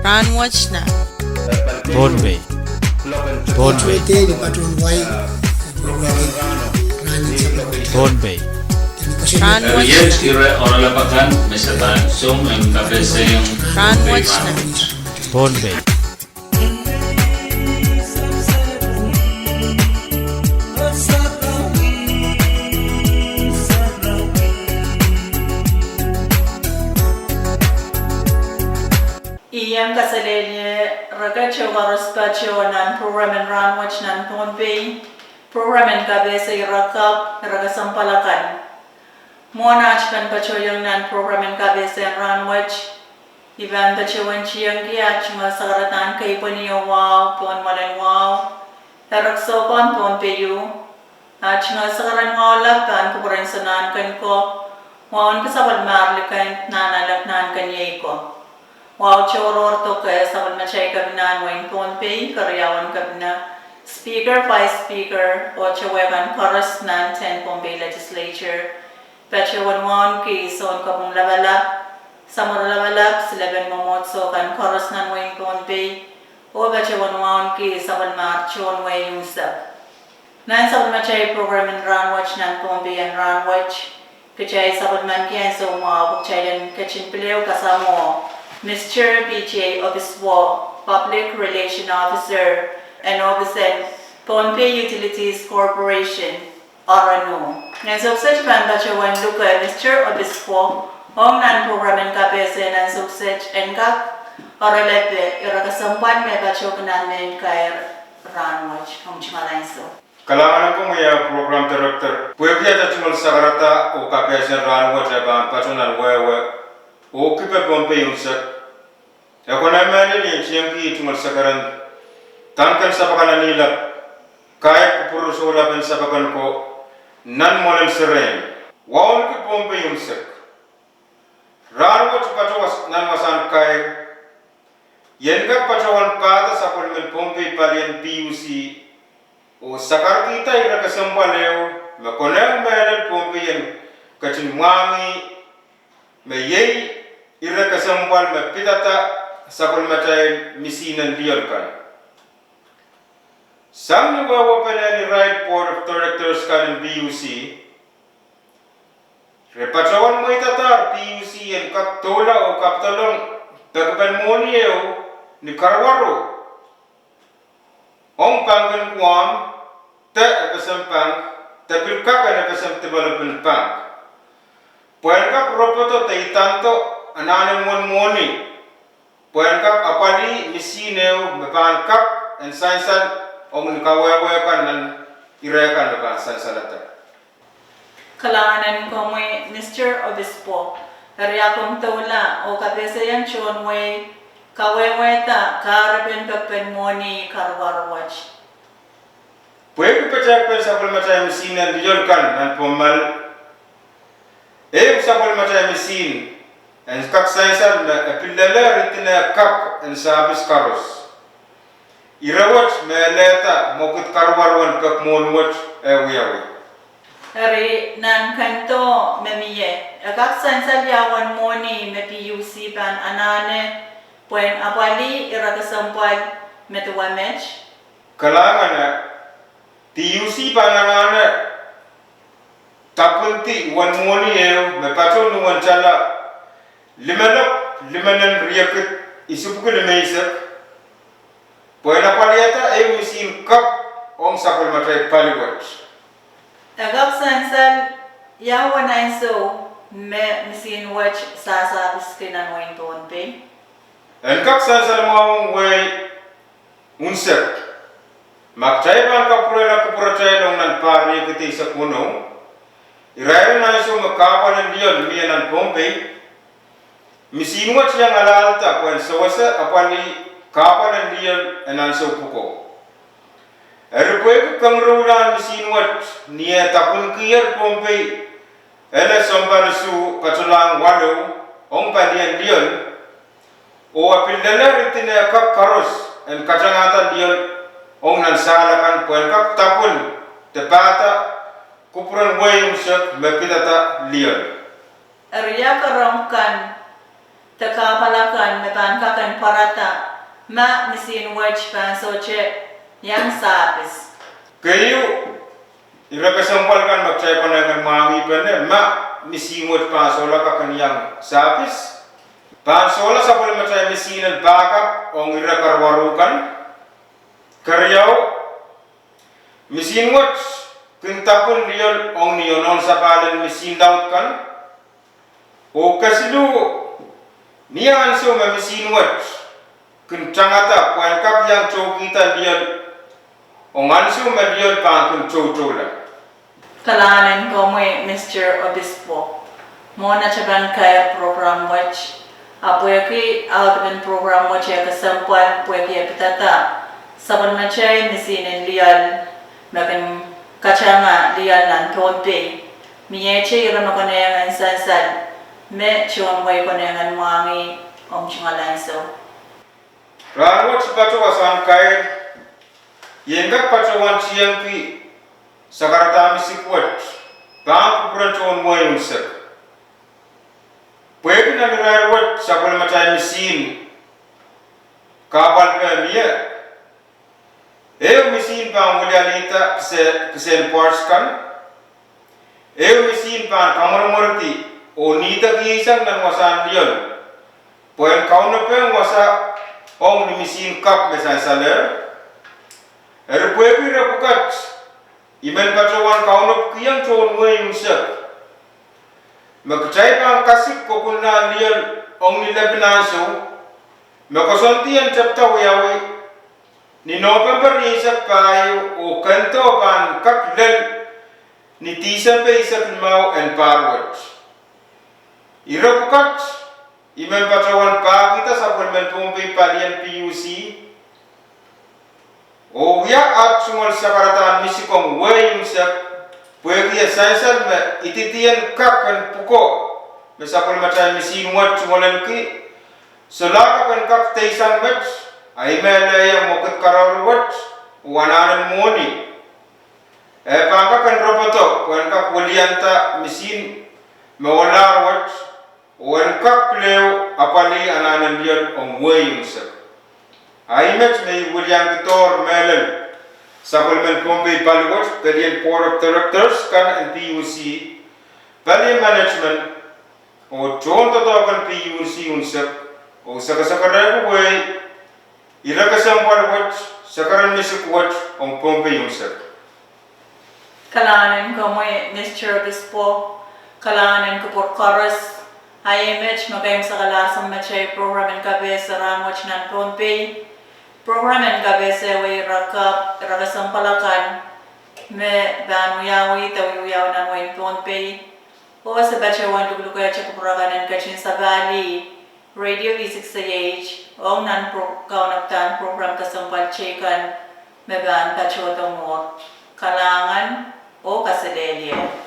Rahnwet na. Pohnpei. Pohnpei. Pohnpei. Rahnwet Yes, ira orang lapakan misalkan sum ang kabese yung Rahnwet na. Pohnpei. Iyang kasalelye raga chewaros pa chewanan programen Rahnwet nan Pohnpei programen kabese irakap raga sampalakan mona achkan pa choyang nan programen kabese Rahnwet iban pa chewan chiyang kia chunga sagaratan kay paniyo wow pon malen wow tarak sopan Pohnpei yu chunga sagaran wow lapan kupuren sanan kan ko wawan kasabal marlikan nanalak nan kan yay ko. Wow, choror to kaya sa machay kami na Wayne Pohnpei, karyawan kami na speaker, vice speaker, o chawegan chorus ng 10 Pohnpei legislature. Pechawan wan ki son kapong labalap, sa mga labalap, sila ben mamotso kan chorus ng Wayne Pohnpei, o pechawan wan ki sa marchon way yung sap. Nan sa machay program in Rahnwet ng Pohnpei and Rahnwet, kachay sa man kiyan so mga pagchayan kachin pileo kasamo. Mr. PTA Office Wall, Public Relation Officer, and Officer Pohnpei Utilities Corporation, RNO. Ngayon success man ba siya wan luka Mr. Office Wall, ang nan-programin kapese ng success and kap, oralepe, irakasampan may ba siya kanamin kay Rahnwet, ang chimalain so. Kalangan ko may program director. Pwede ya tumal sagarata o kapese Rahnwet ba patronan wewe. O kipa Pohnpei yunsak. Ako naman ni siyang ki tumal sakaran tangkan sapakan nila kaya kupuro sola pen sapakan ko nan molen seren. Wawan ki Pohnpei yunsak. Rahnwet patawas nan masan kaya yenga patawan pada sapol men Pohnpei palian PUC o sakar kita ira kasambaleo makonang melen Pohnpei yen kacin wangi mayei ira kasambal me pitata sapol matay misinan diol kan samni wawa penani right board of directors kan BUC repatawan mo itatar PUC en kaptola o kaptolong tagpan moniyo ni karwaro ong panggan kuam te kasampang tapilka kan kasam development bank puan kap ropoto tay tanto anane moni puan kap apali misineo mepan kap en sainsan ong kawewe kan nan irekan mepan sansalata Kalanganan ko may Mr. Obispo, karya kong tawla o kapesa yan chon way kaweweta karapen kapen moni karwarwach. Pwede pachak sapol macam misinan diol kan nan pomal sapol macam misin en kak sainsan pilala ritina kap en sabis karos irawat meleta mokut karwarwan kap monwat wiyawi Hari nan kanto memiye, agak sainsan yawan moni me PUC pan anane puen apali irakasampal metuamech. kalangan PUC panangana tapunti wan moni me patron wan chala limanan riyakit isupku lemeisak poena paliata misin kap ong sapol matay paliwat Agak sainsan yawan ainso me misin watch sasa biskinan Wayne Pohnpei. en kak sansan mawong way unsek maktay ban kapurela kupuratay nong nan pari kiti sa kuno irayon na iso makapalan diyon miyanan Pohnpei misin watch yang alalta kwen sawasa apali kapalan diyon enan so puko Erpoi kangrulan misin wat niya tapun kiyar Pohnpei ela sampan su patulang walo ong palian diyon o apildala ritina kak karos en kacangatan diyon ong nansalakan puen kak tapun tepata kupuran wayung syak mepitata liyon Arya karamkan Takapalakan meban kakan parata ma misin wach pan soche yang sabis. Kayu ira kesampalkan macai panangan mangi bener ma misi ngot pasola kakan yang sabis pasola sapol macai misinan bakap ong ira karwarukan karyau misi ngot kintapun liol ong nionon sapalen misi daut kan o kasilu niang anso ma misi ngot kintangata puan kap yang cow kita liol ong anso ma liol pangkun cow la. Kalahanin ko mo Mr. Obispo. Muna chaban kaya program watch. Apoyaki outbin program watch ya kasampuan poyaki pitata. Sabon machay misinin lial makin kachanga lial nan Pohnpei. Miyeche ira makonayangan sansan. Me chuan way konayangan wangi chungalan so. Rahnwet pacho asan kaya yengat pacho wan chiyang pi sakarata misikwat bang kupranchon moyun sek pwede na nirarwat sapol machay misin kapal pe miya misin bang ulialita kisen parts kan misin bang kamurmurti o nita kisan nan wasan liyon pwede kauna pe wasa ong ni misin kap mesan saler pwede rapukat imen pacawan kaunop kiyang chon yung sek magchay pang kasip ko kung na liyan ong nilabinaso makasontiyan chapta wiyawi ni November isak payo o kanto pan kaklel ni tisa pa isak mau and parwat irapukat imen pacawan pa kita sa Pohnpei palian PUC o ya at sungal sakaratan misikong way yung sak pwede ya sansal me ititiyan kakan puko mesapol macay misin wat sungalan ki solaka kan kak taysang met ay melaya mokit karawat wananan moni pangka kan roboto kan kak walianta misin mewalar wat wan kak pleo apali ananan liyan ong way yung sak Aimet may William Kitor Melon Supplement Pohnpei Ballywood, Pelian Board of Directors, kan and PUC, Pelian Management, o John Totokan PUC unsep, o sakasakaran way, ilakasang Ballywood, sakaran misikwat, ang Pohnpei unsep. Kalahanin ko mo Mr. Obispo. Kalahanin ko por chorus. IMH magayam sa kalasang machay program and kabesa Rahnwet nan Pohnpei. Program and kabesa way rakap rakasang palakan me ban uyawi tawiyaw nan way Pohnpei. O sa bacha wan duglukoy at kapurakanan kachin sa Bali. Radio V6AH o nan kaunaptan program kasang palchekan me ban bacha watong mo kalangan o kasadelya.